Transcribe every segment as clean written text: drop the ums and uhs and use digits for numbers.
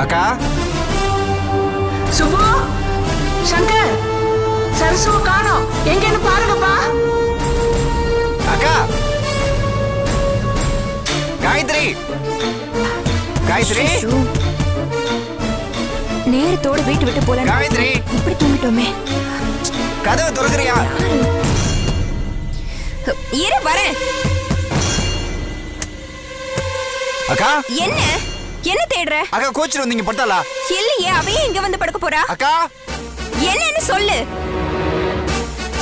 அக்கா சுபு, சங்கர், சரசுவ காணோம். எங்கன்னு பாருங்கப்பா. அக்கா காயத்ரி, காயத்ரி, நேரத்தோட வீட்டு விட்டு போல. காயத்ரி, இப்படி தூங்கிட்டோமே. கதவை திறக்கறியா? இரு வரேன். அக்கா என்ன என்ன தேடுற? அக்கா கோச்சிட்டு வந்தீங்க பட்டாளா? இல்லையே, அவையே இங்க வந்து படுக்க போறா. அக்கா என்னன்னு சொல்லு,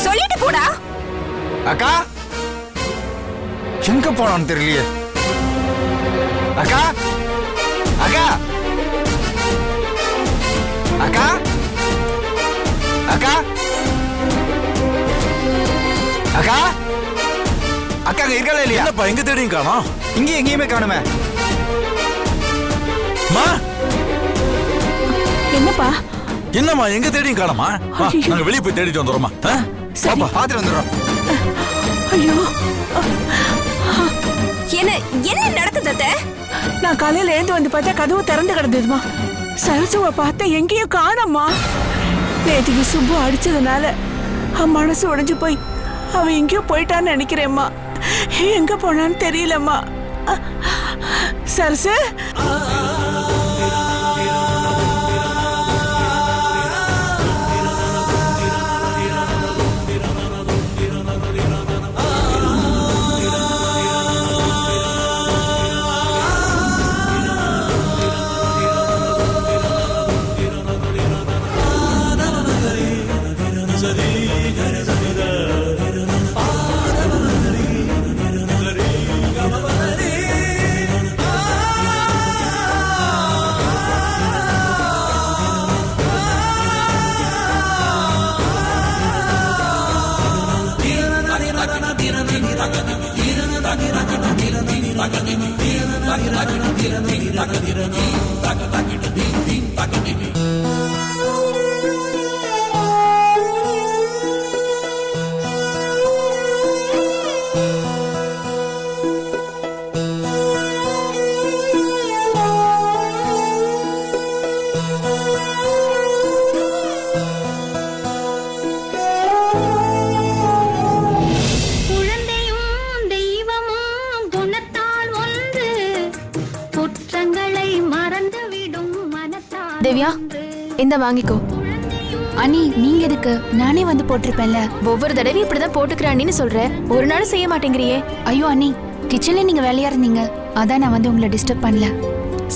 சொல்லிட்டு போடா. அக்கா எங்க போனான்னு தெரியலையே. அக்கா அக்கா அக்கா அக்கா அக்கா அக்கா இருக்கல இல்லையா? என்னப்பா எங்க தேடியும் காணோம்? இங்க எங்கேயுமே காணுமே. மா என்னப்பா? என்னம்மா எங்க தேடியும் காணோமா? நாங்க வெளியே போய் தேடிட்டு வந்துடுறோமா? பாப்பா பாத்துட்டு வந்துடுறோம். ஐயோ, என்ன என்ன நடக்குது அத்தை? நான் காலையில எழுந்து வந்து பார்த்தா கதவு திறந்து கிடந்ததுமா. சரசுவை பார்த்தா எங்கேயும் காணோம்மா. நேற்றுக்கு சுப்பு அடிச்சதுனால மனசு உடைஞ்சு போய் அவன் எங்கேயோ போயிட்டான்னு நினைக்கிறேம்மா. எங்க போனான்னு தெரியலம்மா. சரசு, தேவியா, இந்த வாங்கிக்கோ. அண்ணி நீங்க எதுக்கு? நானே வந்து போட்டிருப்பேன்ல. ஒவ்வொரு தடவையும் இப்படிதான் போட்டுக்கிறான்னு சொல்ற, ஒரு நாள் செய்ய மாட்டேங்கிறியே. ஐயோ அண்ணி, கிச்சன்ல நீங்க வேலையா இருந்தீங்க, அதான் நான் வந்து உங்களை டிஸ்டர்ப் பண்ணல.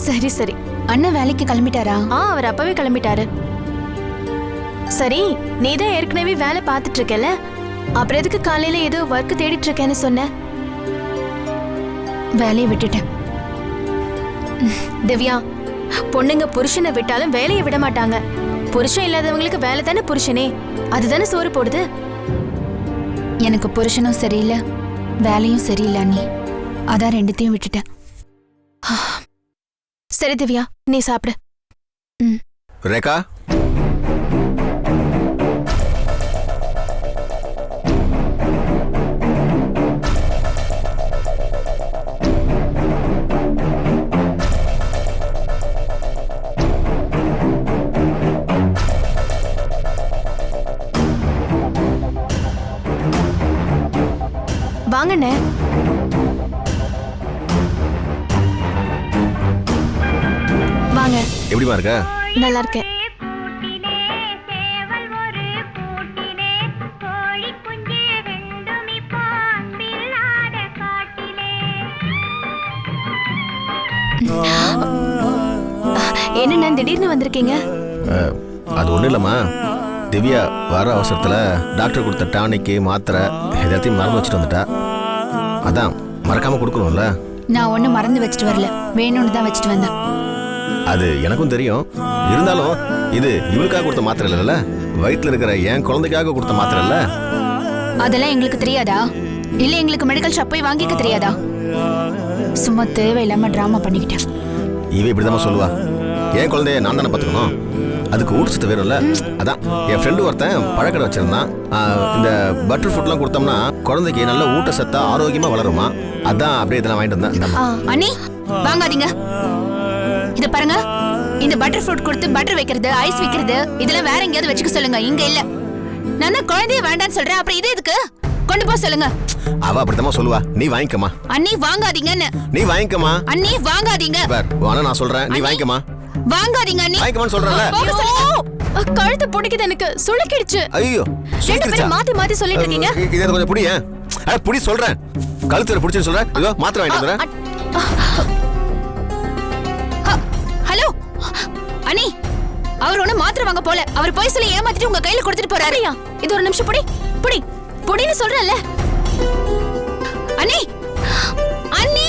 சரி சரி. அண்ணன் வேலைக்கு கிளம்பிட்டாரா? அவர் அப்பவே கிளம்பிட்டாரு. சரி, நீ தான் ஏற்கனவே வேலை பார்த்துட்டு இருக்கல, அப்புறம் எதுக்கு காலையில ஏதோ ஒர்க் தேடிட்டு இருக்கேன்னு சொன்ன? வேலையை விட்டுட்டேன். திவ்யா, பொண்ணுங்க புருஷனை விட்டாலும் வேலையை விட மாட்டாங்க. புருஷன் இல்லாதவங்களுக்கு வேலை தானே புருஷனே, அதுதானே சோறு போடுது. எனக்கு புருஷனும் சரியில்லை, வேலையும் சரியில்லை அண்ணி, அதான் ரெண்டுத்தையும் விட்டுட்டேன். சரி திவ்யா, நீ சாப்பிடு. ரேகா, வாங்கண்ணே. வாங்க. எப்படிமா இருக்க? நல்லா இருக்கேன். என்னண்ணா திடீர்னு வந்திருக்கீங்க? அது ஒன்றும் இல்லைம்மா, திவ்யா வர அவசரத்தில் டாக்டர் கொடுத்த டானிக்கு மாத்திரை எல்லாத்தையும் மறந்து வச்சுட்டு வந்துட்டா. அதான் மறக்காமல் கொடுக்கணும்ல. நான் ஒன்றும் மறந்து வச்சுட்டு வரல, வேணும்னு தான் வச்சுட்டு வந்தேன். அது எனக்கும் தெரியும், இருந்தாலும் இது இவளுக்காக கொடுத்த மாத்திரை இல்லைல்ல, வயிற்றில் இருக்கிற என் குழந்தைக்காக கொடுத்த மாத்திரை இல்லை. அதெல்லாம் எங்களுக்கு தெரியாதா? இல்லை எங்களுக்கு மெடிக்கல் ஷாப் போய் வாங்கிக்க தெரியாதா? சும்மா தேவையில்லாம டிராமா பண்ணிக்கிட்டேன். இவ இப்படிதான் சொல்லுவா, என் குழந்தைய நான் தானே பார்த்துக்கணும், அதுக்கு ஊட்டச்சத்து வேணும்ல. அதான் என் ஃப்ரெண்டு ஒருத்தன் பழக்கடை வச்சிருந்தான். இந்த பட்டர் ஃபுட்லாம் கொடுத்தோம்னா குழந்தைக்கு நல்ல ஊட்டச்சத்தா ஆரோக்கியமா வளருமா. அதான் அப்படியே இதெல்லாம் வாங்கிட்டு வந்தேன். அண்ணி வாங்காதீங்க, இத பாருங்க, இந்த பட்டர் ஃப்ரூட் கொடுத்து பட்டர் வைக்கிறது ஐஸ் வைக்கிறது இதெல்லாம் வேற எங்கேயாவது வச்சுக்க சொல்லுங்க, இங்க இல்ல. நான் தான் குழந்தைய வேண்டான்னு சொல்றேன், அப்புறம் இது எதுக்கு? கொண்டு போக சொல்லுங்க. அவ அப்படித்தான் சொல்லுவா, நீ வாங்கிக்கமா. அண்ணி வாங்காதீங்கன்னு. நீ வாங்கிக்கமா. அண்ணி வாங்காதீங்க. ஆனா நான் சொல்றேன், நீ வாங்கிக்கமா. வாங்காதீங்க அண்ணி. வாங்கிக்கமான்னு சொல்றேன்ல. கழுத்து பிடிக்குது, எனக்கு சுளுக்கிடுச்சு. ஐயோ ரெண்டு பேரும் மாத்தி மாத்தி சொல்லிட்டு இருக்கீங்க. இதை கொஞ்சம் புடி. புடி சொல்றேன். கழுத்துல பிடிச்சுன்னு சொல்றேன். இதோ மாத்திரை வாங்கிட்டு வந்துறேன். ஹலோ அண்ணி, அவர் ஒண்ணு மாத்திரை வாங்க போல. அவர் போய் சொல்லி ஏமாத்திட்டு உங்க கையில கொடுத்துட்டு போறாரு. இது ஒரு நிமிஷம் புடி புடி புடின்னு சொல்றேன்ல. அண்ணி அண்ணி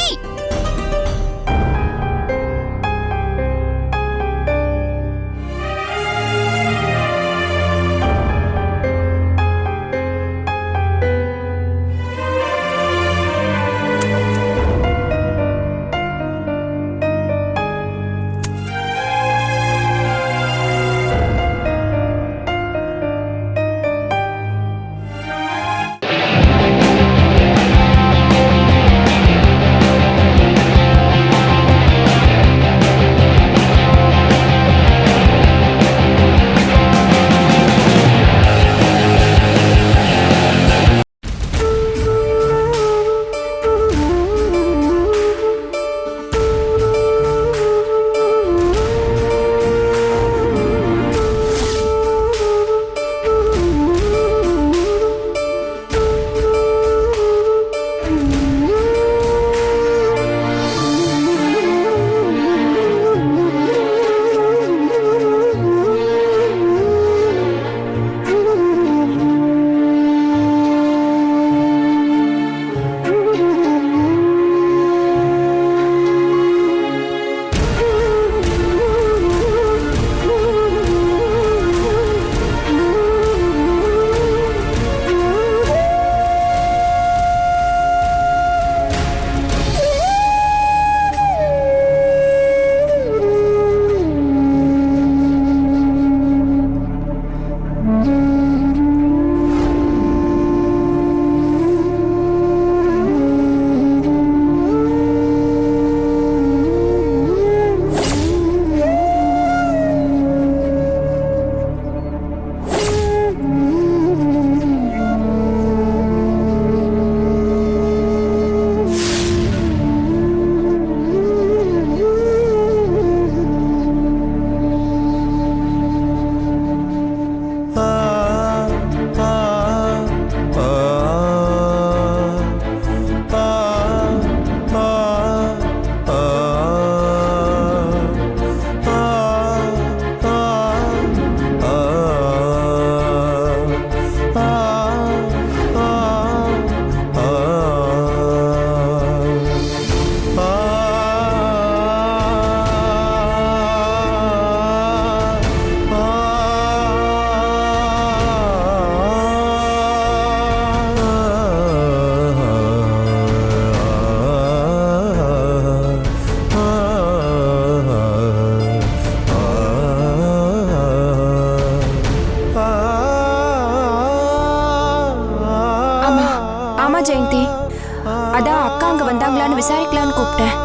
விசாரிக்கலாம்னு கூப்பிட்டேன்.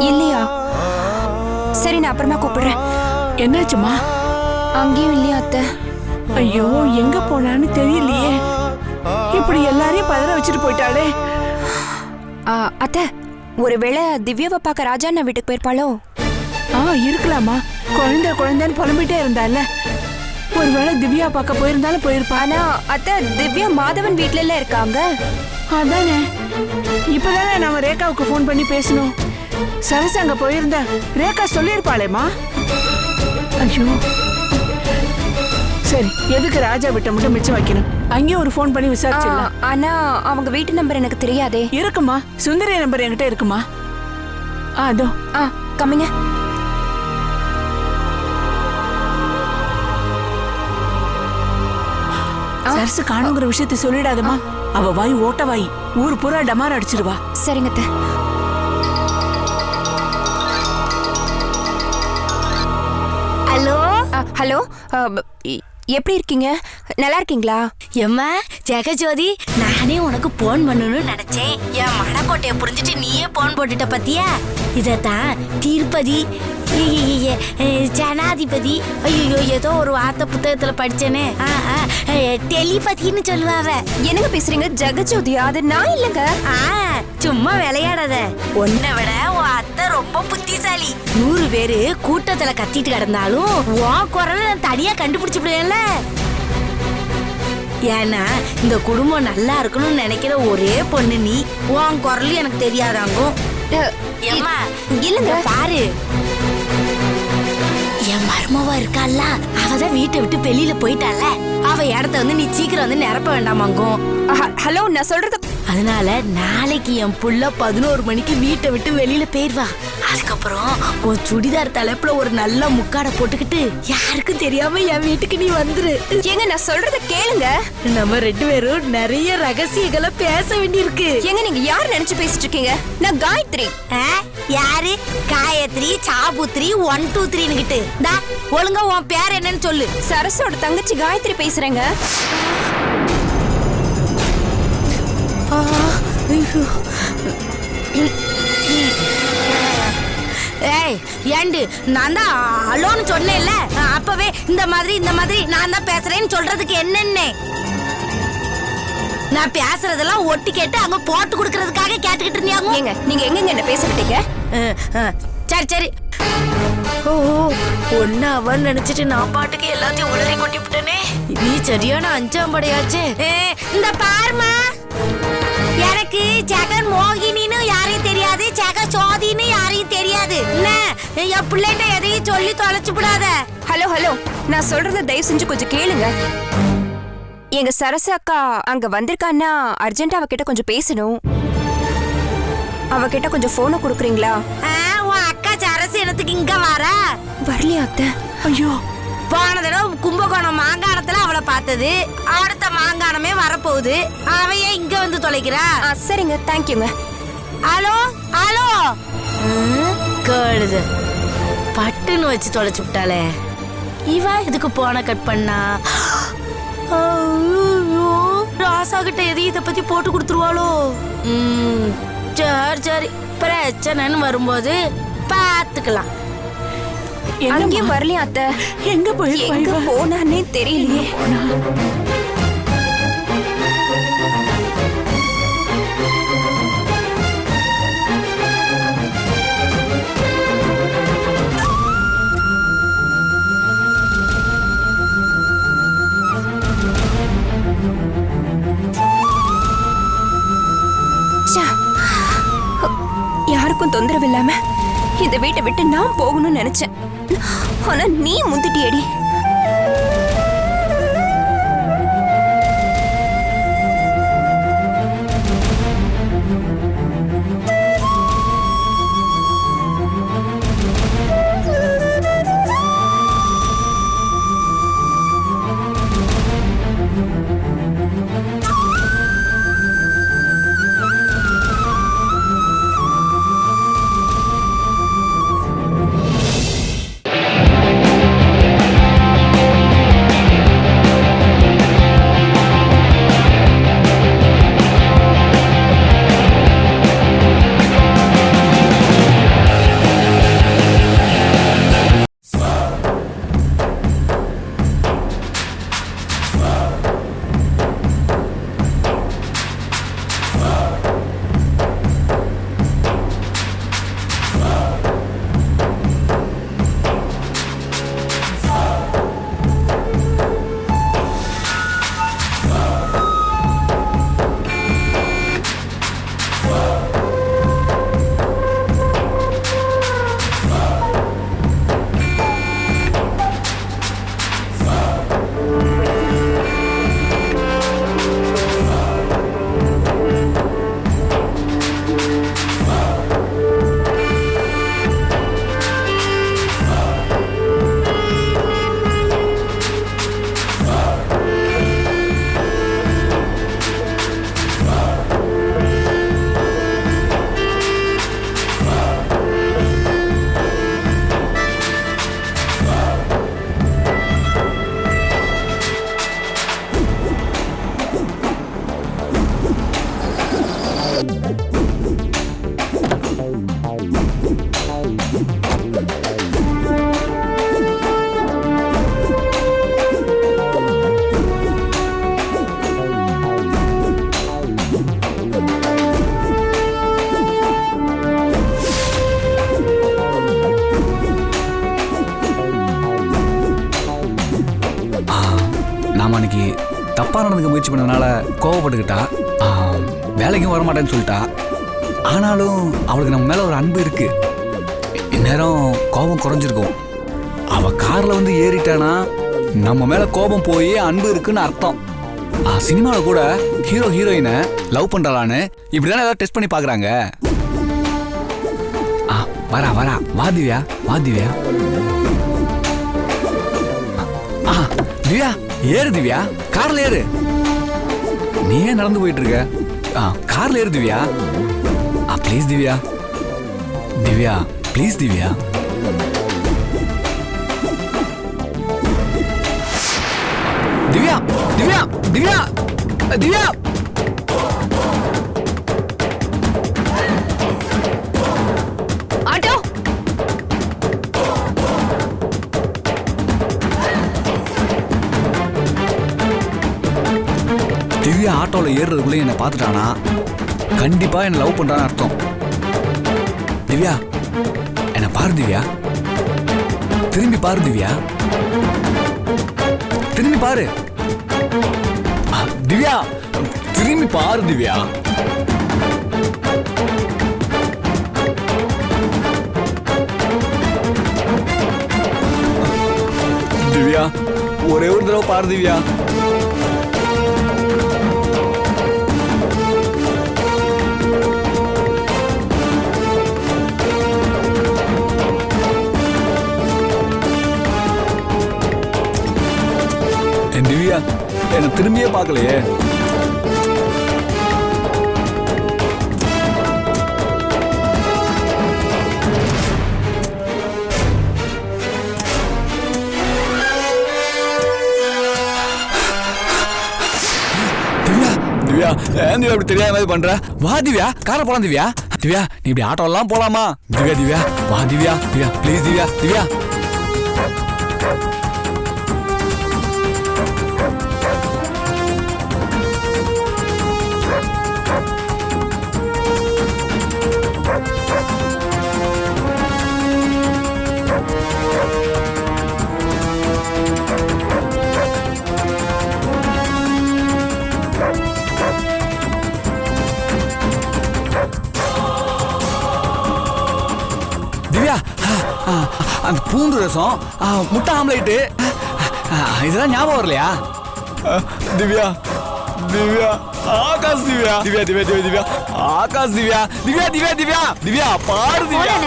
இல்லையா? சரி, நான் அப்புறமா கூப்பிடுறேன். என்னாச்சுமா? அங்கேயும் இல்லையா அத்தை? ஐயோ, எங்க போனான்னு தெரியலையே. இப்படி எல்லாரையும் பதற வச்சுட்டு போயிட்டாளே. அத்தை, ஒருவேளை திவ்யாவை பார்க்க ராஜா நான் வீட்டுக்கு போயிருப்பாளோ? இருக்கலாமா. குழந்தைன்னு புலம்பிட்டே இருந்தால. ஒருவேளை திவ்யா பார்க்க போயிருந்தாலும் போயிருப்பா. ஆனா அத்தை, திவ்யா மாதவன் வீட்டுல இருக்காங்க. அதானே, இப்பதானே நாம ரேகாவுக்கு போன் பண்ணி பேசணும். சரசு அங்க போயிருந்தா ரேகா சொல்லிருப்பாளேமா. ஐயோ, சரி, எதுக்கு ராஜா விட்ட மட்டும் மிச்சம் வைக்கணும்? அங்கேயும் ஒரு போன் பண்ணி விசாரிச்சிடலாம். ஆனா அவங்க வீட்டு நம்பர் எனக்கு தெரியாதே. இருக்குமா, சுந்தரி நம்பர் என்கிட்ட இருக்குமா. அதோ கம்மிங்க. சரசு காணுங்கிற விஷயத்தை சொல்லிடாதமா. அவ வாய் ஓட்ட வாய், ஊர் பூரா டமார் அடிச்சிருவா. சரிங்க அத்தை. ஹலோ ஹலோ, எப்படி இருக்கீங்க? நல்லா இருக்கீங்களா? எம்மா ஜெகஜோதி, நானே உனக்கு போன் பண்ணணும்னு நினைச்சேன். என் மனக்கோட்டையை புரிஞ்சுட்டு நீயே போன் போட்டுட்ட பத்தியா? இதத்தான் திருப்பதி ஜனாதிபதி ஐயோ ஏதோ ஒரு வார்த்தை புத்தகத்துல படிச்சேனே, டெலிபதின்னு சொல்லுவாவ. என்னங்க பேசுறீங்க? ஜெகஜோதியா? அது நான் இல்லங்க. சும்மா விளையாடாத. உன்னை விட உன் அத்தை ரொம்ப புத்திசாலி. 100 பேரு கூட்டத்துல கத்திட்டு கிடந்தாலும் உன் குரலை நான் தனியா கண்டுபிடிச்சுடுவேன்ல. ஏன்னா இந்த குடும்பம் நல்லா இருக்கணும்னு நினைக்கிற ஒரே பொண்ணு நீ. உன் குரல் எனக்கு தெரியாதாங்கோ. இல்லங்க பாரு, என் மருமவா இருக்கால, அவதான் வீட்டை விட்டு வெளியில போயிட்டால. அவ இடத்த வந்து நீ சீக்கிரம் வந்து நிரப்ப வேண்டாமாங்கோ. ஹலோ, நான் சொல்றது. அதனால நாளைக்கு என் புள்ள 11 மணிக்கு வீட்டை விட்டு வெளியில போயிருவா. அதுக்கப்புறம் உன் சுடிதார் தலைப்புல ஒரு நல்ல முக்காடை போட்டுக்கிட்டு யாருக்கும் தெரியாம என் வீட்டுக்கு நீ வந்துரு. ஏங்க நான் சொல்றத கேளுங்க. நம்ம 2 பேரும் நிறைய ரகசியங்களை பேச வேண்டியிருக்கு. ஏங்க நீங்க யார் நினைச்சு பேசிட்டு இருக்கீங்க? நான் காயத்ரி. யாரு? காயத்ரி, சாபுத்ரி, 1 2 3ன்னுகிட்டு. டா ஒழுங்கா உன் பேர் என்னன்னு சொல்லு. சரசோட தங்கச்சி காயத்ரி பேசுறேங்க. ஏய் ஏண்டு, நான் தான் அலோன்னு சொன்னேன்ல, அப்பவே இந்த மாதிரி நான் தான் பேசுறேன்னு சொல்றதுக்கு என்னன்னு. நான் பேசுறதெல்லாம் ஒட்டி கேட்டு அங்க போட்டு குடுக்கறதுக்காக கேட்டுக்கிட்டு இருந்தியாங்க. ஏங்க நீங்க எங்க என்ன பேசிக்கிட்டீங்க? சரி சரி. ஓஹோ, ஒன்னு அவன் நினைச்சிட்டு நான் பாட்டுக்கு எல்லாத்தையும் உளறி கொட்டி விட்டனே. நீ சரியான 5ஆம் படையாச்சே. இந்த பாருமா, எனக்கு ஜெகன் மோகினின்னு யாரையும் தெரியாது, ஜெக சோதின்னு யாரையும் தெரியாது. என் பிள்ளைகிட்ட எதையும் சொல்லி தொலைச்சு விடாத. ஹலோ ஹலோ, நான் சொல்றத தயவு செஞ்சு கொஞ்சம் கேளுங்க. எங்க சரசு அக்கா அங்க வந்திருக்கான்னா அர்ஜென்ட்டா அவகிட்ட கொஞ்சம் பேசணும். அவகிட்ட கொஞ்சம் போனை கொடுக்குறீங்களா? உன் அக்கா சரசு என்னத்துக்கு இங்க வர? வரலையா அத்தை? ஐயோ, போன தடவை கும்பகோணம் மாங்காணத்துல அவளை பார்த்தது, அடுத்த மாங்காணமே வரப்போகுது. அவையே இங்க வந்து தொலைக்கிறா. சரிங்க, தேங்க்யூங்க. Hello hello. கேளுது பட்டுன்னு வச்சு தொலைச்சு விட்டாளே. இவ இதுக்கு போன கட் பண்ணா? ராசா கிட்ட எதையும் இதை பத்தி போட்டு கொடுத்துருவாளோ? சரி சரி, பிரச்சனைன்னு வரும்போது பாத்துக்கலாம். அங்கேயும் வரலையா அத்தை? எங்க போய் எங்க போனானே தெரியலையே. யாருக்கும் தொந்தரவு இல்லாம இந்த வீட்டை விட்டு நான் போகணும்னு நினைச்சேன். ஆனா நீ முந்திட்டியடி. தப்பா நடந்துக்க முயற்சி பண்ணதுனால கோவப்பட்டுக்கிட்டா. வேலைக்கும் வரமாட்டேன்னு சொல்லிட்டா. ஆனாலும் அவளுக்கு நம்ம மேல ஒரு அன்பு இருக்கு. இந்நேரம் கோபம் குறைஞ்சிருக்கும். அவ கார்ல வந்து ஏறிட்டானா நம்ம மேல கோபம் போய் அன்பு இருக்குன்னு அர்த்தம். சினிமாவில் கூட ஹீரோ ஹீரோயினை லவ் பண்றாளான்னு இப்படிதானே ஏதாவது டெஸ்ட் பண்ணி பாக்குறாங்க. வரா வரா, வா திவ்யா, வா திவ்யா. திவ்யா ஏறு, திவ்யா கார்ல ஏறு. நீ ஏன் நடந்து போயிட்டு இருக்க? கார்ல ஏறு Divya. Please Divya, Divya please Divya. Divya Divya Divya Divya. Auto. Divya ஆட்டோல ஏறுறதுக்குள்ள என்ன பார்த்துட்டானா கண்டிப்பா என்ன லவ் பண்றான்னு அர்த்தம். திவ்யா என்ன பாரு திவ்யா, திரும்பி பாரு திவ்யா, திரும்பி பாரு திவ்யா, திரும்பி பாரு திவ்யா. திவ்யா ஒரே ஒரு தடவை பாரு திவ்யா. திவ்யா என்ன திரும்பியே பார்க்கலையே. திவ்யா திவ்யா ஏன் திவ்யா இப்படி தெரியாத மாதிரி பண்ற? வா திவ்யா, காரை போலாம் திவ்யா. திவ்யா நீ இப்படி ஆட்டோ எல்லாம் போலாமா? திவ்யா திவ்யா வா திவ்யா, திவ்யா ப்ளீஸ் திவ்யா, திவ்யா. திவ்யா அந்த பூண்டு ரசம், முட்டை ஆம்லேட்டு இதெல்லாம் ஞாபகம் வரலையா? திவ்யா திவ்யா ஆகாஷ், திவ்யா திவ்யா திவ்யா திவ்யா திவ்யா ஆகாஷ், திவ்யா திவ்யா திவ்யா திவ்யா திவ்யா பாரு திவ்யா.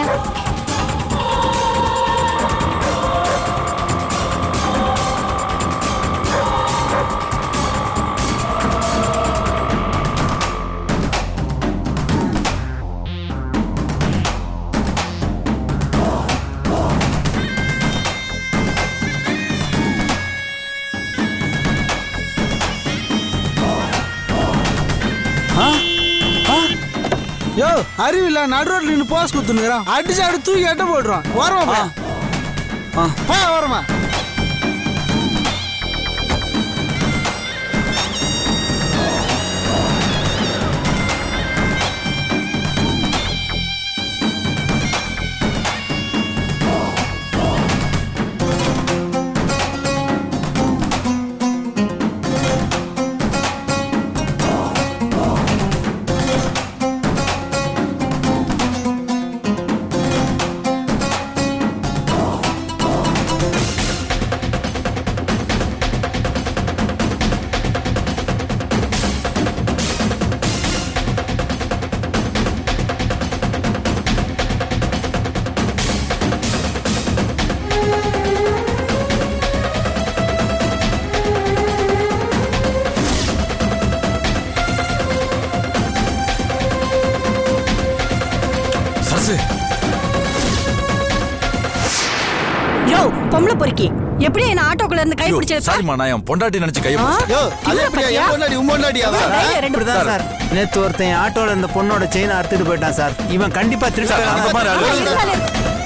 யோ அறிவில்ல நடு ரோட்ல நின்று போஸ் குத்துனுக்குறான். அடிச்சு அப்படி தூக்கி எட்ட போடுறான். வரமா பா வரமா. யோ பொம்பளை பொறுக்கி, எப்படி என்ன ஆட்டோக்குள்ள இருந்து கை பிடிச்சது? சாரிமா, நான் என் பொண்டாட்டி நினைச்சு கை யோ அது எப்படியா என் பொண்டாடி உன் பொண்டாடியா? இப்படிதான் சார், நேத்து ஒருத்தன் ஆட்டோல இந்த பொண்ணோட செயினை அறுத்துட்டு போயிட்டான் சார். இவன் கண்டிப்பா திருப்பி அந்த மாதிரி